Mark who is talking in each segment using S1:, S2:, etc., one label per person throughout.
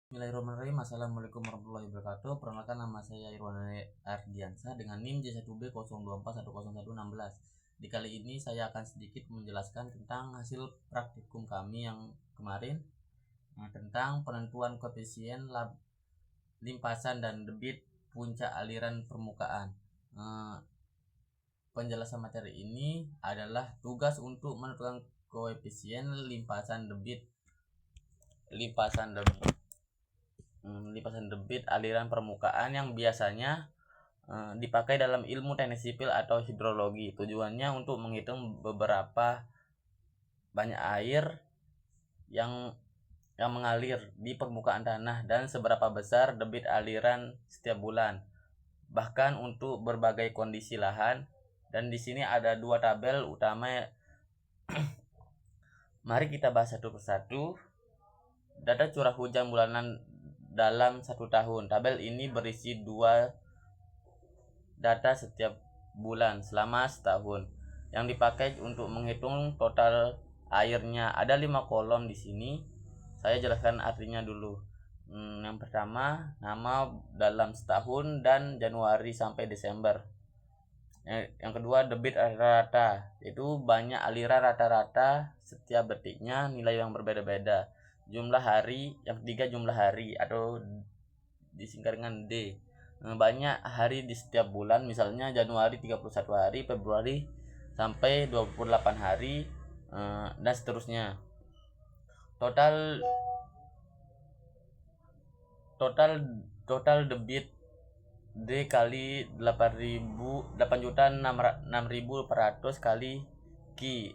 S1: Bismillahirrahmanirrahim. Assalamualaikum warahmatullahi wabarakatuh. Perkenalkan, nama saya Irwan Ardiansa dengan NIM J1B02410116. Di kali ini saya akan sedikit menjelaskan tentang hasil praktikum kami yang kemarin, tentang penentuan koefisien limpasan dan debit puncak aliran permukaan. Penjelasan materi ini adalah tugas untuk menentukan koefisien limpasan debit aliran permukaan yang biasanya dipakai dalam ilmu teknik sipil atau hidrologi. Tujuannya untuk menghitung beberapa banyak air yang mengalir di permukaan tanah dan seberapa besar debit aliran setiap bulan, bahkan untuk berbagai kondisi lahan. Dan di sini ada dua tabel utama. Mari kita bahas satu persatu. Data curah hujan bulanan dalam 1 tahun. Tabel ini berisi dua data setiap bulan selama setahun yang dipakai untuk menghitung total airnya. Ada 5 kolom di sini. Saya jelaskan artinya dulu. Yang pertama, nama dalam setahun dan Januari sampai Desember. Yang kedua, debit rata-rata, itu banyak aliran rata-rata setiap detiknya, nilai yang berbeda-beda. Jumlah hari, yang ketiga jumlah hari atau disingkat dengan D. Banyak hari di setiap bulan, misalnya Januari 31 hari, Februari sampai 28 hari, dan seterusnya. Total debit D kali 8.600.400 kali Q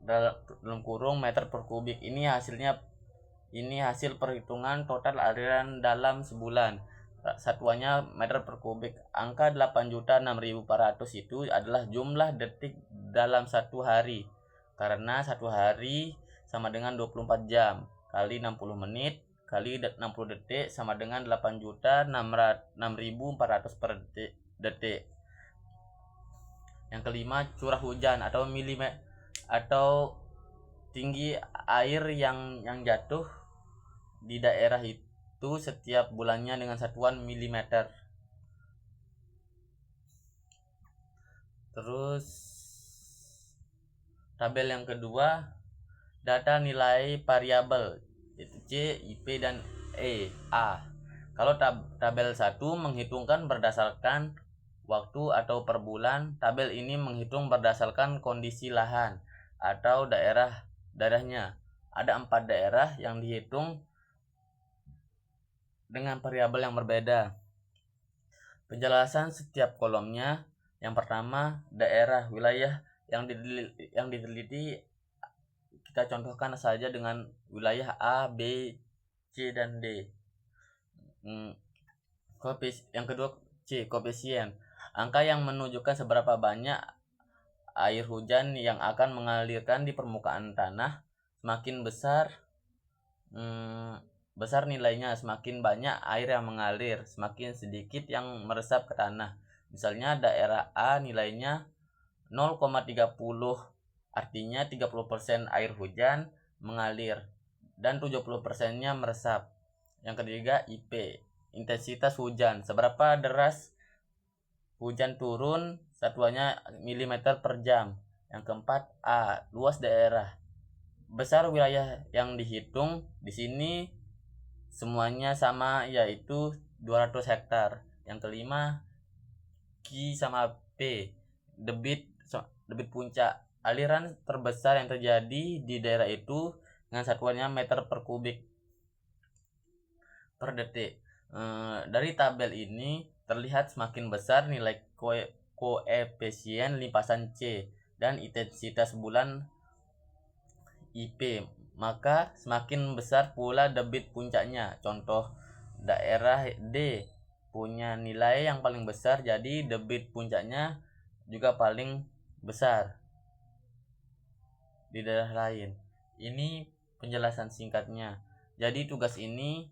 S1: dalam kurung meter per kubik. Ini hasil perhitungan total aliran dalam sebulan. Satuannya meter per kubik. Angka 8.600.400 itu adalah jumlah detik dalam satu hari, karena satu hari sama dengan 24 jam kali 60 menit kali 60 detik sama dengan 8.600.400 per detik. Yang kelima, curah hujan atau milimeter atau tinggi air yang jatuh di daerah itu setiap bulannya dengan satuan milimeter. Terus tabel yang kedua, data nilai variabel, yaitu C, IP, dan A. Kalau tabel 1 menghitungkan berdasarkan waktu atau per bulan, tabel ini menghitung berdasarkan kondisi lahan atau daerahnya. Ada 4 daerah yang dihitung dengan variabel yang berbeda. Penjelasan setiap kolomnya. Yang pertama, daerah wilayah yang diteliti, kita contohkan saja dengan wilayah A, B, C, dan D. Yang kedua, C, koefisien, angka yang menunjukkan seberapa banyak air hujan yang akan mengalirkan di permukaan tanah. Semakin besar nilainya, semakin banyak air yang mengalir, semakin sedikit yang meresap ke tanah. Misalnya daerah A nilainya 0,30, artinya 30% air hujan mengalir dan 70%-nya meresap. Yang ketiga, IP, intensitas hujan, seberapa deras hujan turun, satuannya milimeter per jam. Yang keempat, A, luas daerah, besar wilayah yang dihitung. Di sini semuanya sama, yaitu 200 hektar. Yang kelima, Q sama P, debit puncak, aliran terbesar yang terjadi di daerah itu dengan satuannya meter per kubik per detik. Dari tabel ini terlihat semakin besar nilai koefisien limpasan C dan intensitas bulan IP, maka semakin besar pula debit puncaknya. Contoh, daerah D punya nilai yang paling besar, jadi debit puncaknya juga paling besar di daerah lain. Ini penjelasan singkatnya. Jadi tugas ini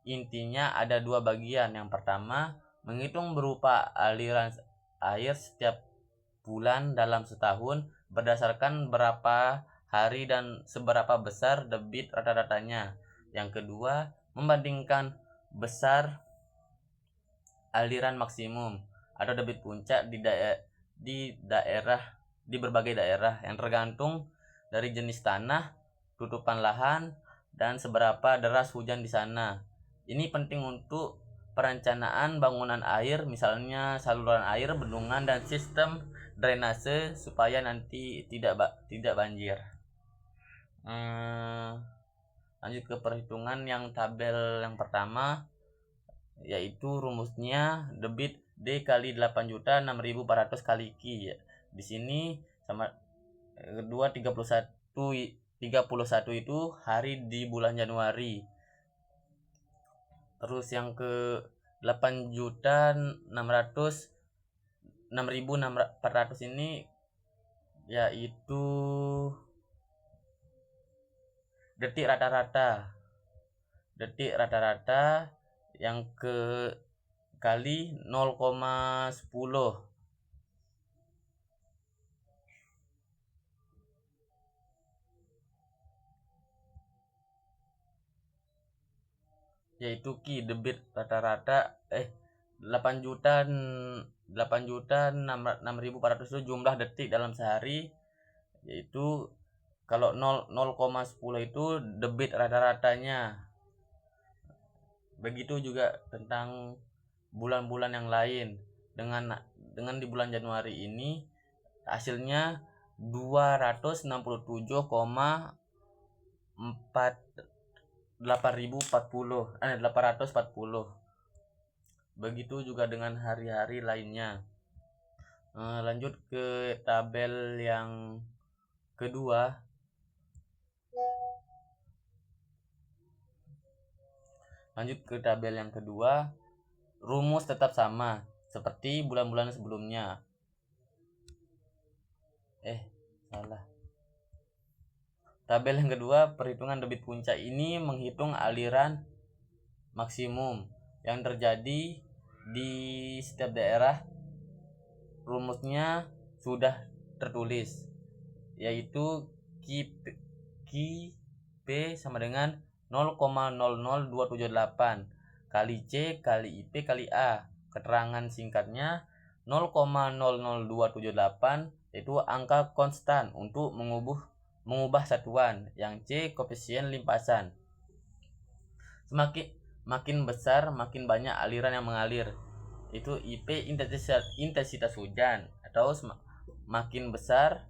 S1: intinya ada 2 bagian. Yang pertama, menghitung berupa aliran air setiap bulan dalam setahun berdasarkan berapa hari dan seberapa besar debit rata-ratanya. Yang kedua, membandingkan besar aliran maksimum atau debit puncak di berbagai daerah yang tergantung dari jenis tanah, tutupan lahan, dan seberapa deras hujan di sana. Ini penting untuk perencanaan bangunan air, misalnya saluran air, bendungan, dan sistem drainase supaya nanti tidak banjir. Lanjut ke perhitungan yang tabel yang pertama, yaitu rumusnya debit D kali 8.006.400 kali Q. Di sini sama kedua 31 itu hari di bulan Januari. Terus yang ke 8.606.400 ini yaitu detik rata-rata yang ke kali 0,10, yaitu Q debit rata-rata 8.606.400 itu jumlah detik dalam sehari, yaitu kalau 0,10 itu debit rata-ratanya. Begitu juga tentang bulan-bulan yang lain. Dengan di bulan Januari ini hasilnya 267,840. Begitu juga dengan hari-hari lainnya. Lanjut ke tabel yang kedua. Rumus tetap sama seperti bulan-bulan sebelumnya. Tabel yang kedua, perhitungan debit puncak ini menghitung aliran maksimum yang terjadi di setiap daerah. Rumusnya sudah tertulis, yaitu P sama dengan 0,00278 kali C kali IP kali A. Keterangan singkatnya 0,00278 itu angka konstan untuk mengubah satuan, yang C koefisien limpasan. Makin besar makin banyak aliran yang mengalir, itu IP intensitas hujan, atau makin besar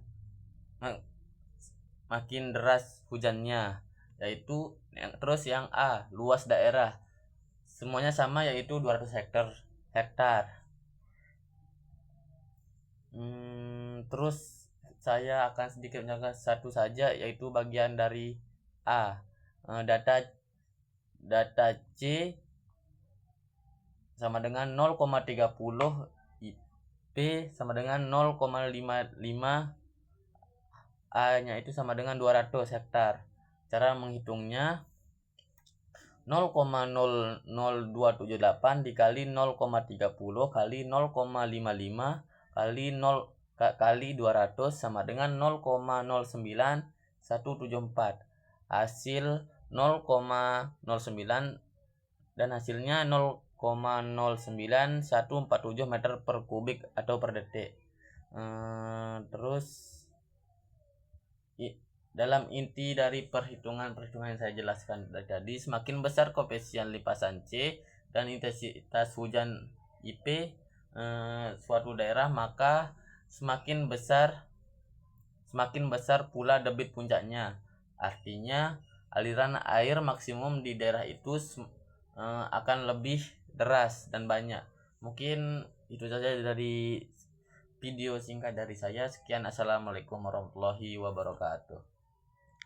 S1: makin deras hujannya, yaitu terus yang A luas daerah, semuanya sama yaitu 200 hektar. Terus saya akan sedikit menjelaskan satu saja, yaitu bagian dari A. Data C sama dengan 0,30, IP sama dengan 0,55, A nya itu sama dengan 200 hektar. Cara menghitungnya 0,00278 dikali 0,30 kali 0,55 kali 200 sama dengan 0,09174. Hasil 0,09 dan hasilnya 0,09147 meter per kubik atau per detik. Terus dalam inti dari perhitungan yang saya jelaskan tadi, semakin besar koefisien limpasan C dan intensitas hujan IP suatu daerah, maka semakin besar pula debit puncaknya. Artinya aliran air maksimum di daerah itu akan lebih deras dan banyak. Mungkin itu saja dari video singkat dari saya. Sekian, assalamualaikum warahmatullahi wabarakatuh.